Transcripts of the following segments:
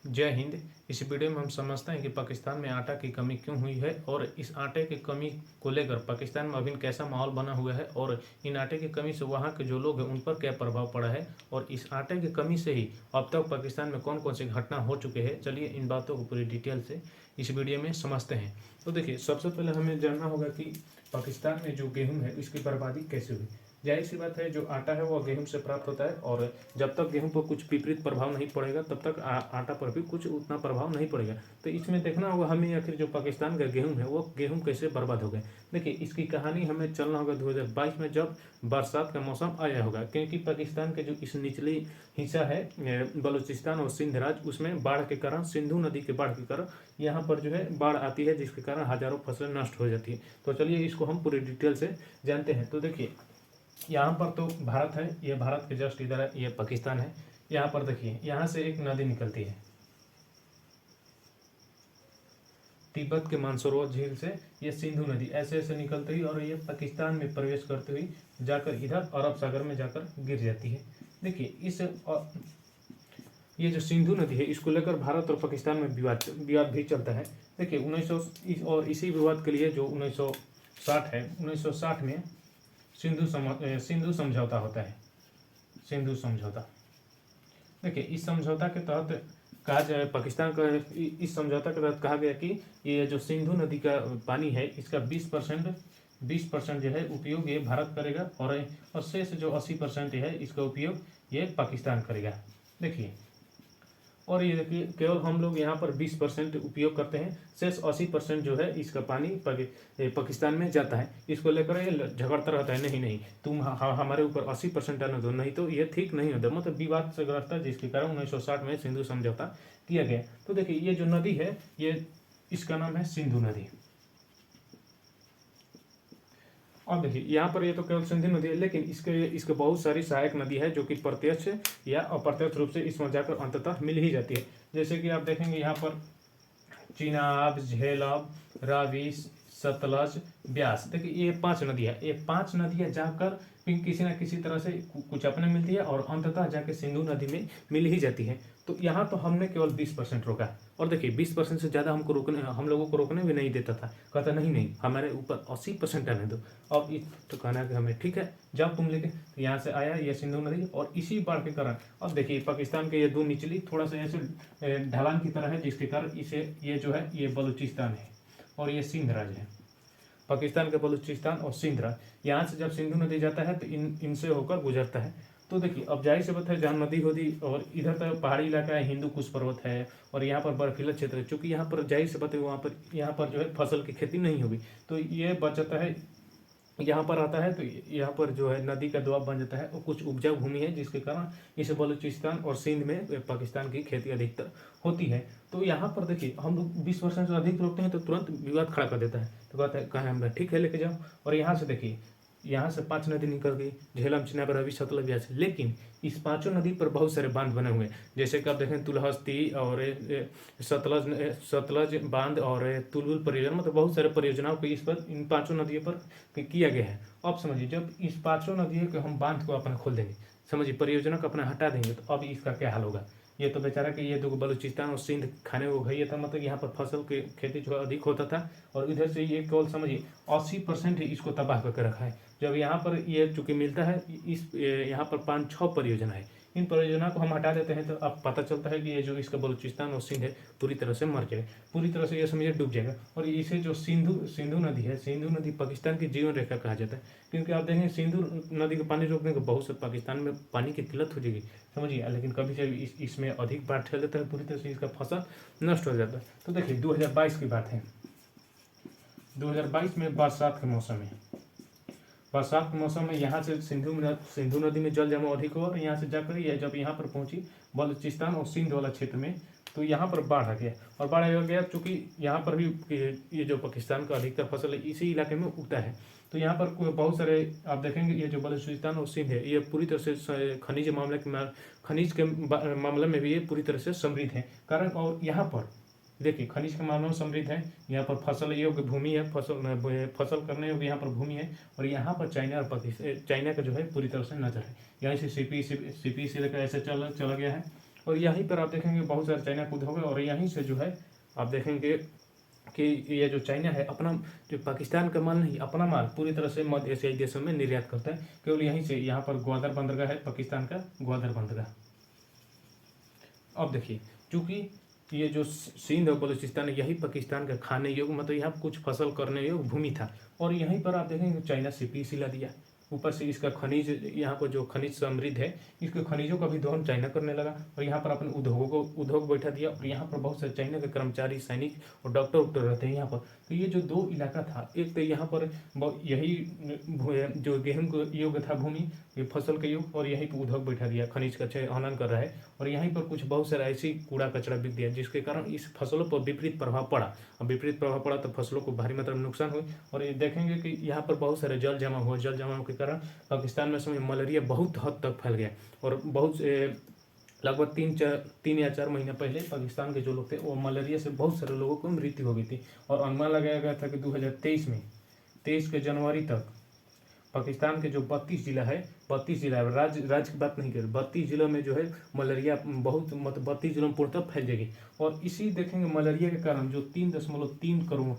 जय हिंद। इस वीडियो में हम समझते हैं कि पाकिस्तान में आटा की कमी क्यों हुई है और इस आटे की कमी को लेकर पाकिस्तान में अभी कैसा माहौल बना हुआ है और इन आटे की कमी से वहाँ के जो लोग हैं उन पर क्या प्रभाव पड़ा है और इस आटे की कमी से ही अब तक पाकिस्तान में कौन कौन सी घटना हो चुके हैं। चलिए इन बातों को पूरी डिटेल से इस वीडियो में समझते हैं। तो देखिए, सबसे पहले हमें जानना होगा कि पाकिस्तान में जो गेहूँ है इसकी बर्बादी कैसे हुई। जाहिर सी बात है, जो आटा है वो गेहूं से प्राप्त होता है और जब तक गेहूं पर कुछ विपरीत प्रभाव नहीं पड़ेगा तब तक आटा पर भी कुछ उतना प्रभाव नहीं पड़ेगा। तो इसमें देखना होगा हमें आखिर जो पाकिस्तान का गेहूं है वो गेहूं कैसे बर्बाद हो गए। देखिए, इसकी कहानी हमें चलना होगा 2022 में, जब बरसात का मौसम आया होगा, क्योंकि पाकिस्तान के जो इस निचली हिस्सा है बलूचिस्तान और सिंध राज्य, उसमें बाढ़ के कारण, सिंधु नदी के बाढ़ के कारण यहाँ पर जो है बाढ़ आती है, जिसके कारण हजारों फसलें नष्ट हो जाती है। तो चलिए इसको हम पूरी डिटेल से जानते हैं। तो देखिए, यहाँ पर तो भारत है, ये भारत के जस्ट इधर है, ये पाकिस्तान है। यहाँ पर देखिए, यहाँ से एक नदी निकलती है तिब्बत के मानसरोवर झील से, ये सिंधु नदी ऐसे ऐसे निकलती हुई और ये पाकिस्तान में प्रवेश करते हुई जाकर इधर अरब सागर में जाकर गिर जाती है। देखिए, ये जो सिंधु नदी है इसको लेकर भारत और पाकिस्तान में विवाद भी चलता है। देखिए, 1900 और इसी विवाद के लिए जो 1960 है, 1960 में सिंधु समझौता होता है। सिंधु समझौता, देखिए इस समझौता के तहत कहा जाए, पाकिस्तान का इस समझौता के तहत कहा गया कि ये जो सिंधु नदी का पानी है इसका 20% जो है उपयोग ये भारत करेगा और शेष जो 80% है इसका उपयोग ये पाकिस्तान करेगा। देखिए, और ये देखिए, केवल हम लोग यहाँ पर 20% उपयोग करते हैं, शेष 80% जो है इसका पानी पाकिस्तान में जाता है। इसको लेकर ये झगड़ता रहता है, नहीं नहीं तुम हमारे ऊपर 80% आने दो, नहीं तो ये ठीक नहीं होता, मतलब विवाद से ग्रस्त है, जिसके कारण 1960 में सिंधु समझौता किया गया। तो देखिए, ये जो नदी है ये इसका नाम है सिंधु नदी। अब देखिए, यहाँ पर ये तो केवल सिंधु नदी है, लेकिन इसके बहुत सारी सहायक नदी है जो कि प्रत्यक्ष या अप्रत्यक्ष रूप से इसमें जाकर अंततः मिल ही जाती है। जैसे कि आप देखेंगे यहाँ पर चिनाब, झेलम, रावी, सतलज, ब्यास। देखिए, ये 5 नदियाँ, ये 5 नदियाँ जाकर किसी न किसी तरह से कुछ अपने मिलती है और अंततः जाके सिंधु नदी में मिल ही जाती है। तो यहाँ तो हमने केवल 20% रोका, और देखिए 20% से ज़्यादा हम लोगों को रोकने भी नहीं देता था, कहता नहीं नहीं हमारे ऊपर 80% आने दो। अब तो कहना कि हमें ठीक है जब तुम लेके, तो यहाँ से आया ये सिंधु नदी और इसी बाढ़ के कारण अब देखिए पाकिस्तान के ये दो निचली थोड़ा सा ऐसे ढलान की तरह है, जिसके कारण इसे ये जो है ये बलूचिस्तान है और ये सिंध राज्य है। पाकिस्तान का बलूचिस्तान और सिंध राज्य, यहाँ से जब सिंधु नदी जाता है तो इनसे होकर गुजरता है। तो देखिए, अब जाहिर से बात है जहाँ नदी होती और इधर तो पहाड़ी इलाका है, हिंदू कुश पर्वत है और यहाँ पर बर्फीला क्षेत्र है, चूँकि यहाँ पर जाहिर से बात है यहाँ पर जो है फसल की खेती नहीं होगी, तो ये बच जाता है, यहाँ पर आता है। तो यहाँ पर जो है नदी का दबाव बन जाता है और कुछ उपजाऊ भूमि है, जिसके कारण इस बलूचिस्तान और सिंध में पाकिस्तान की खेती अधिकतर होती है। तो यहाँ पर देखिए, हम लोग 20% से अधिक रोकते हैं तो तुरंत विवाद खड़ा कर देता है, तो कहता है कहाँ हम ठीक है लेके जाओ। और यहाँ से देखिए, यहाँ से 5 नदी निकल गई, झेलम, चिनाब, रावी, सतलज, ब्यास, लेकिन इस 5 नदी पर बहुत सारे बांध बने हुए हैं। जैसे कि आप देखें तुलहस्ती और सतलज बांध और तुलुल परियोजना, मतलब बहुत सारे परियोजनाओं को इस पर, इन 5 नदियों पर किया गया है। अब समझिए, जब इस 5 नदियों के हम बांध को अपना खोल देंगे, समझिए परियोजना को अपना हटा देंगे, तो अब इसका क्या हाल होगा। ये तो बेचारा कि ये 2 बलूचिस्तान और सिंध खाने को गई था, मतलब यहाँ पर फसल की खेती जो अधिक होता था और इधर से ये केवल समझिए 80% ही इसको तबाह करके रखा है। जब यहाँ पर ये चूँकि मिलता है, यहाँ पर 5-6 परियोजना है, इन परियोजना को हम हटा देते हैं, तो अब पता चलता है कि ये जो इसका बलूचिस्तान और सिंध है पूरी तरह से मर जाएगा, पूरी तरह से ये समझिए डूब जाएगा। और इसे जो सिंधु नदी है, सिंधु नदी पाकिस्तान की जीवन रेखा कहा जाता है, क्योंकि आप देखें सिंधु नदी का पानी रोकने के बहुत से पाकिस्तान में पानी की किल्लत हो जाएगी, समझिए, लेकिन कभी जब इसमें अधिक बाढ़ फैल जाता है पूरी तरह से इसका फसल नष्ट हो जाता है। तो देखिए 2022 की बात है, 2022 में बरसात के मौसम में, बरसात के मौसम में यहाँ से सिंधु नदी में जल जमाव अधिक हुआ और यहाँ से जाकर ये जब यहाँ पर पहुँची बलूचिस्तान और सिंध वाला क्षेत्र में, तो यहाँ पर बाढ़ आ गया। और बाढ़ आ गया चूँकि यहाँ पर भी ये जो पाकिस्तान का अधिकतर फसल है इसी इलाके में उगता है, तो यहाँ पर बहुत सारे आप देखेंगे ये जो बलूचिस्तान और सिंध है ये पूरी तरह से खनिज के मामले में भी ये पूरी तरह से समृद्ध है। कारण और यहाँ पर देखिए खनिज के मामले में समृद्ध है, यहाँ पर फसल योग्य भूमि है, फसल करने योग्य यहाँ पर भूमि है, और यहाँ पर चाइना और पाकिस्तान, चाइना का जो है पूरी तरह से नजर है, यहाँ से सीपी से लेकर ऐसे चला गया है। और यहीं पर आप देखेंगे बहुत सारे चाइना के उद्योग है, और यहीं से जो है आप देखेंगे कि ये जो चाइना है अपना, जो पाकिस्तान का माल नहीं, अपना माल पूरी तरह से मध्य एशियाई देशों में निर्यात करता है। केवल यहीं से, यहाँ पर ग्वादर बंदरगाह है पाकिस्तान का, ग्वादर बंदरगाह। अब देखिए, चूंकि ये जो सिंध और बलूचिस्तान है, यही पाकिस्तान का खाने योग्य, मतलब यहाँ कुछ फसल करने योग्य भूमि था। और यहीं पर आप देखेंगे चाइना सीपी सिला दिया। ऊपर से इसका खनिज, यहाँ पर जो खनिज समृद्ध है, इसके खनिजों का भी दोहन चाइना करने लगा, और यहाँ पर अपने उद्योगों को उद्योग बैठा दिया। और यहाँ पर बहुत सारे चाइना के कर्मचारी, सैनिक और डॉक्टर उक्टर रहते हैं यहाँ पर। तो ये जो दो इलाका था, एक तो यहाँ पर यही जो गेहूं को योग्य था भूमि, ये फसल के योग, और यहीं पर उद्योग बैठा दिया, खनिज का हनन कर रहा है। और यहीं पर कुछ बहुत सारा ऐसी कूड़ा कचरा बिक दिया, जिसके कारण इस फसलों पर विपरीत प्रभाव पड़ा। अब विपरीत प्रभाव पड़ा तो फसलों को भारी मात्रा में नुकसान हुई। और ये देखेंगे कि यहाँ पर बहुत सारे जल जमा हुआ, जल जमाव के कारण पाकिस्तान में समय मलेरिया बहुत हद तक फैल गया। और बहुत लगभग 3 या 4 महीने पहले पाकिस्तान के जो लोग थे, वो मलेरिया से बहुत सारे लोगों को मृत्यु हो गई थी। और अनुमान लगाया गया था कि 2023 में, 23 के जनवरी तक पाकिस्तान के जो 32 जिला है, 32 जिला है, राज्य की बात नहीं कर, 32 जिलों में जो है मलेरिया बहुत, मतलब 32 जिलों में पूर्णतः फैल जाएगी। और इसी देखेंगे मलेरिया के कारण जो 3.3 करोड़,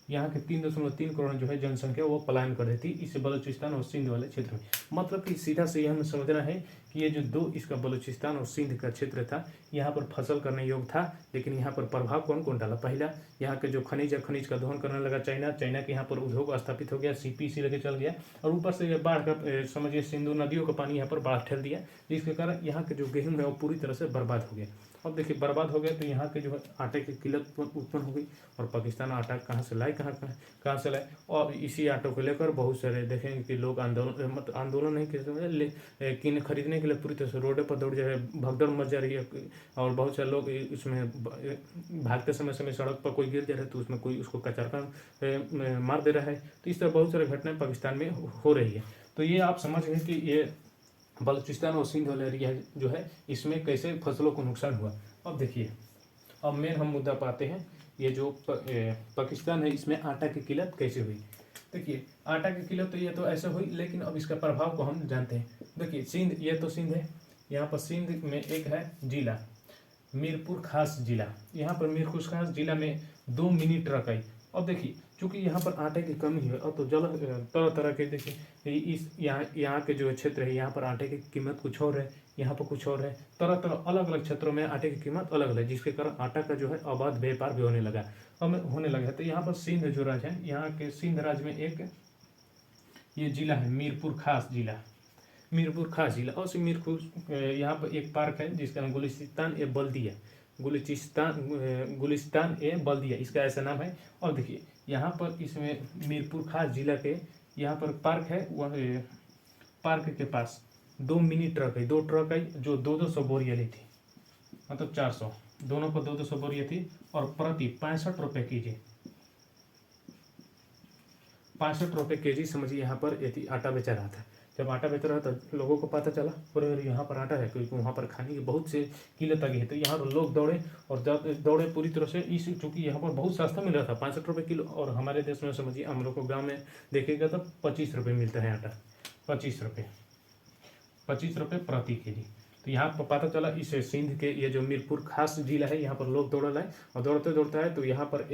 यहाँ के 3.3 करोड़ जो है जनसंख्या, वो पलायन कर देती इस बलूचिस्तान और सिंध वाले क्षेत्र में। मतलब कि सीधा से हमें समझना है कि ये जो दो इसका बलूचिस्तान और सिंध का क्षेत्र था, यहाँ पर फसल करने योग्य था, लेकिन यहाँ पर प्रभाव कौन कौन डाला? पहला, यहाँ के जो खनिज है, खनिज का दोहन करने लगा चाइना, चाइना के यहाँ पर उद्योग स्थापित हो गया, सीपीसी लेके चल गया। और ऊपर से ये बाढ़ का, समझिए सिंधु नदियों का पानी यहाँ पर बाढ़ ठेल दिया, जिसके कारण यहाँ के जो गेहूँ है वो पूरी तरह से बर्बाद हो गया। अब देखिए बर्बाद हो गया तो यहाँ के जो है आटे की किल्लत उत्पन्न हो गई। और पाकिस्तान आटा कहाँ से लाए, कहाँ से लाए? और इसी आटो को लेकर बहुत सारे देखेंगे कि लोग आंदोलन, मतलब आंदोलन नहीं कह सकते, लेकिन खरीदने के लिए पूरी तरह से रोडे पर दौड़ जा रहे, भगदड़ मच जा रही है। और बहुत सारे लोग इसमें भागते समय सड़क पर कोई गिर जा रहा है तो उसमें कोई उसको कचर कर मार दे रहा है। तो इस तरह बहुत सारी घटनाएं पाकिस्तान में हो रही है। तो ये आप समझ गए कि ये बलूचिस्तान और सिंध वाला एरिया जो है, इसमें कैसे फसलों को नुकसान हुआ। अब देखिए, अब मेन हम मुद्दा पाते हैं, ये जो पाकिस्तान है, इसमें आटा की किल्लत कैसे हुई। देखिए आटा की किल्लत तो ये तो ऐसे हुई, लेकिन अब इसका प्रभाव को हम जानते हैं। देखिए सिंध, ये तो सिंध है, यहाँ पर सिंध में एक है जिला मीरपुर खास जिला, यहाँ पर मीरपुर खास जिला में 2 मिनी ट्रक आई। अब देखिए चूंकि यहाँ पर आटे की कमी है, और तो तरह तरह के, देखिए इस यहाँ के जो क्षेत्र है, यहाँ पर आटे की कीमत कुछ और है, यहाँ पर कुछ और है, तरह तरह अलग अलग क्षेत्रों में आटे की कीमत अलग अलग है, जिसके कारण आटा का जो है अबाध व्यापार भी होने लगा। तो यहाँ पर सिंध जो राज्य है, यहाँ के सिंध राज्य में एक ये जिला है मीरपुर खास जिला, मीरपुर खास जिला। और मीरपुर यहाँ पर एक पार्क है जिसका नाम गुलिस्तान ए बल्दिया, गुलिस्तान ए बल्दिया, इसका ऐसा नाम है। और देखिए यहाँ पर इसमें मीरपुर खास जिला के यहाँ पर पार्क है, वह पार्क के पास 2 मिनी ट्रक है, 2 ट्रक है जो 200 बोरियाँ ली थी, मतलब 400, दोनों पर 200 बोरियाँ थी। और प्रति 65 रुपये के जी, 65 रुपये के जी समझिए यहाँ पर यदि आटा बेचा रहा था। जब आटा बेच रहा था लोगों को पता चला, और यहाँ पर आटा है, क्योंकि वहाँ पर खाने की बहुत से किल्लत आ गई है। तो यहाँ पर लोग दौड़े, और दौड़े पूरी तरह से, इस चूँकि यहाँ पर बहुत सस्ता मिल रहा था, 65 रुपये किलो। और हमारे देश में समझिए, हम लोग को गाँव में देखिएगा तो 25 रुपये मिलता है आटा, 25 रुपये प्रति के जी। तो यहाँ पर पता चला इस सिंध के ये जो मीरपुर खास जिला है, यहाँ पर लोग दौड़ लाए, और दौड़ते दौड़ते आए तो यहाँ पर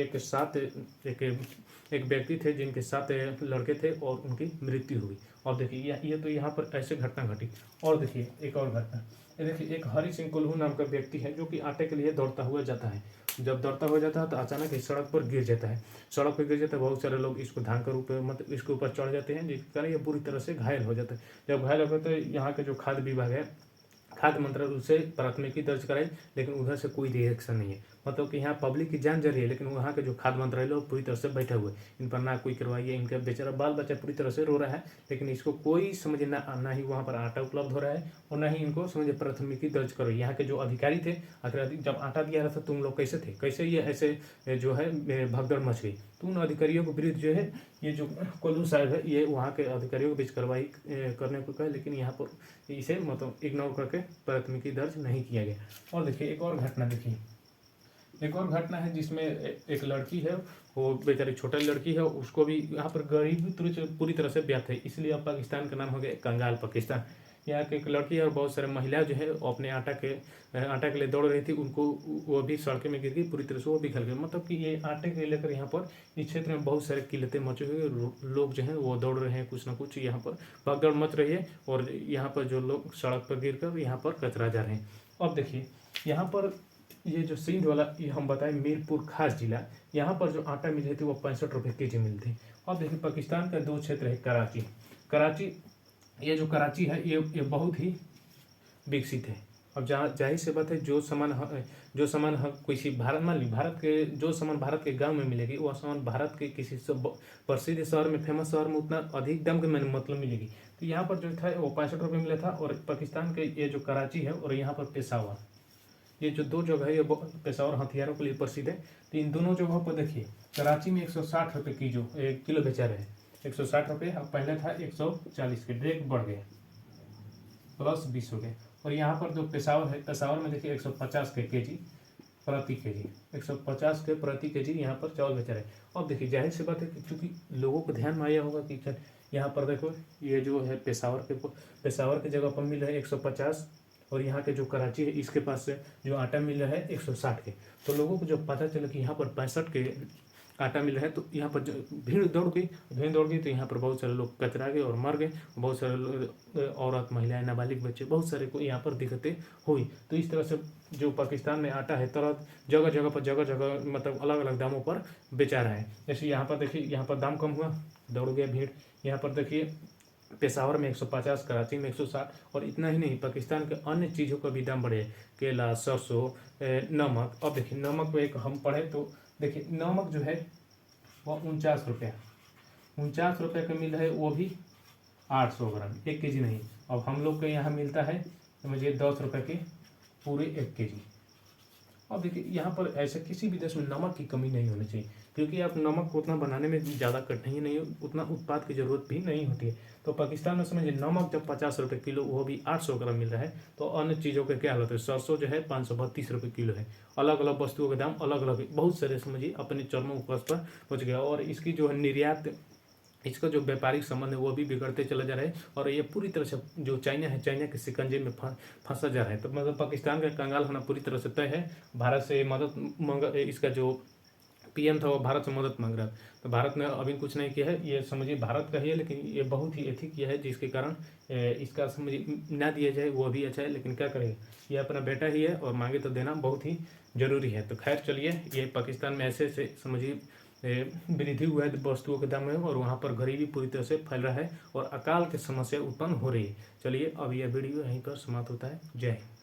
एक व्यक्ति थे जिनके 7 लड़के थे, और उनकी मृत्यु हुई। और देखिए ये तो यहाँ पर ऐसे घटना घटी। और देखिए एक और घटना, ये देखिए एक हरि सिंह कुल्हू नाम का व्यक्ति है, जो कि आटे के लिए दौड़ता हुआ जाता है। जब दौड़ता हुआ जाता है तो अचानक इस सड़क पर गिर जाता है, सड़क पर गिर जाता है। बहुत सारे लोग इसको धान कर ऊपर, मतलब इसके ऊपर चढ़ जाते हैं, जिसके कारण ये पूरी तरह से घायल हो जाता है। जब घायल हो गया तो यहाँ के जो खाद्य विभाग है, खाद्य मंत्रालय उसे प्राथमिकी दर्ज कराई, लेकिन उधर से कोई रिएक्शन नहीं है। मतलब कि यहाँ पब्लिक की जान जा रही है, लेकिन वहाँ के जो खाद्य मंत्रालय लोग पूरी तरह से बैठे हुए, इन पर ना कोई कार्रवाई है। इनका बेचारा बाल बच्चा पूरी तरह से रो रहा है, लेकिन इसको कोई समझे ना ही वहाँ पर आटा उपलब्ध हो रहा है, और ना ही इनको समझे प्राथमिकी दर्ज करो। यहाँ के जो अधिकारी थे, जब आटा दिया रहा था तुम लोग कैसे थे, कैसे ये ऐसे जो है भगदड़ मच गई। तो उन अधिकारियों के विरुद्ध जो है, ये जो कोल्हू साहब है, ये वहाँ के अधिकारियों के बीच कार्रवाई करने को कहे, लेकिन यहाँ पर इसे मतलब इग्नोर करके प्राथमिकी दर्ज नहीं किया गया। और देखिए एक और घटना, देखिए एक और घटना है जिसमें एक लड़की है, वो बेचारी छोटी लड़की है, उसको भी यहाँ पर गरीबी पूरी तरह से व्याप्त है, इसलिए अब पाकिस्तान का नाम हो गया कंगाल पाकिस्तान। यहाँ की एक लड़की और बहुत सारे महिला जो है वो अपने आटा के लिए दौड़ रही थी, उनको वो भी सड़के में गिर गई, पूरी तरह से वो भी गल गई। मतलब कि ये आटे के लेकर यहाँ पर इस क्षेत्र में बहुत सारे किल्लतें मचे हुए, लोग जो हैं वो दौड़ रहे हैं, कुछ ना कुछ यहाँ पर भगदड़ मच रही है, और यहाँ पर जो लोग सड़क पर गिर कर यहाँ पर कचरा जा रहे हैं। अब देखिए यहाँ पर ये जो सिंध वाला, ये हम बताएं मीरपुर खास जिला, यहाँ पर जो आटा मिल रही थी वो 65 रुपये के जी मिलती। अब देखिए पाकिस्तान का 2 क्षेत्र है, कराची, ये जो कराची है ये बहुत ही विकसित है। अब जहाँ जाहिर सी बात है, जो सामान किसी भारत, मान ली भारत के जो सामान भारत के गांव में मिलेगी, वो सामान भारत के किसी प्रसिद्ध शहर में, फेमस शहर में उतना अधिक दाम के मतलब मिलेगी। तो यहाँ पर जो था वो 65 रुपये मिला था। और पाकिस्तान के ये जो कराची है और यहाँ पर पेशावर, ये जो 2 जगह है, ये पेशावर हथियारों के लिए प्रसिद्ध है। तो इन दोनों जगहों पर देखिए, कराची में 160 रुपये की जो किलो बेचा रहे, 160 रुपये, अब पहले था 140 के, डायरेक्ट बढ़ गए, प्लस 20 हो गए। और यहाँ पर जो पेशावर है, पेशावर में देखिए 150 के जी प्रति के जी, 150 के प्रति के जी यहाँ पर चावल बेचा रहे। अब देखिए जाहिर सी बात है कि चूँकि लोगों को ध्यान में आया होगा कि यहाँ पर देखो, ये जो है पेशावर के जगह पर मिल रहा है 150, और यहाँ के जो कराची है इसके पास से जो आटा मिल रहा है 160 के। तो लोगों को जब पता चला कि यहाँ पर 65 के आटा मिल रहा है, तो यहाँ पर भीड़ दौड़ गई, तो यहाँ पर बहुत सारे लोग कचरा गए और मर गए, बहुत सारे लोग, औरत, महिलाएं, नाबालिग बच्चे, बहुत सारे को यहाँ पर दिक्कतें हुई। तो इस तरह से जो पाकिस्तान में आटा है, तरह जगह जगह मतलब अलग अलग दामों पर बेचा रहा है। जैसे यहाँ पर देखिए, यहाँ पर दाम कम हुआ, दौड़ गया भीड़। यहाँ पर देखिए पेशावर में 150, कराची में 160, और इतना ही नहीं, पाकिस्तान के अन्य चीज़ों का भी दाम बढ़े, केला, सरसों, नमक। अब देखिए नमक में एक हम पढ़े तो देखिए, नमक जो है वो 49 रुपये, 49 रुपये का मिल रहा है, वो भी 800 ग्राम, 1 के जी नहीं। अब हम लोग के यहाँ मिलता है समझिए 10 रुपये के पूरे 1 के जी। अब देखिए यहाँ पर ऐसे किसी भी देश में नमक की कमी नहीं होनी चाहिए, क्योंकि आप नमक को उतना बनाने में ज़्यादा कठिनाई नहीं, उतना उत्पाद की ज़रूरत भी नहीं होती है। तो पाकिस्तान में समझिए नमक जब 50 रुपये किलो, वो भी 800 ग्राम मिल रहा है, तो अन्य चीज़ों के क्या हालत है। सरसों जो है 532 रुपये किलो है। अलग अलग वस्तुओं के दाम अलग अलग, बहुत सारे समझिए अपने चरमों पर पहुँच गया। और इसकी जो है निर्यात, इसका जो व्यापारिक संबंध है वो भी बिगड़ते चला जा रहा है, और ये पूरी तरह से जो चाइना है, चाइना के शिकंजे में फंसा जा रहा है। तो मतलब पाकिस्तान का कंगाल होना पूरी तरह से तय है। भारत से मदद इसका जो पीएम था वो भारत से मदद मांग रहा है, तो भारत ने अभी कुछ नहीं किया है। ये समझिए भारत का ही है, लेकिन ये बहुत ही एथिक किया है, जिसके कारण इसका समझिए ना दिया जाए वो भी अच्छा है, लेकिन क्या करेगा, ये अपना बेटा ही है और मांगे तो देना बहुत ही जरूरी है। तो खैर चलिए, ये पाकिस्तान में ऐसे ऐसे समझिए वृद्धि हुआ है वस्तुओं के दाम में, और वहाँ पर गरीबी पूरी तरह से फैल रहा है, और अकाल की समस्या उत्पन्न हो रही है। चलिए अब यह वीडियो यहीं पर समाप्त होता है। जय हिंद।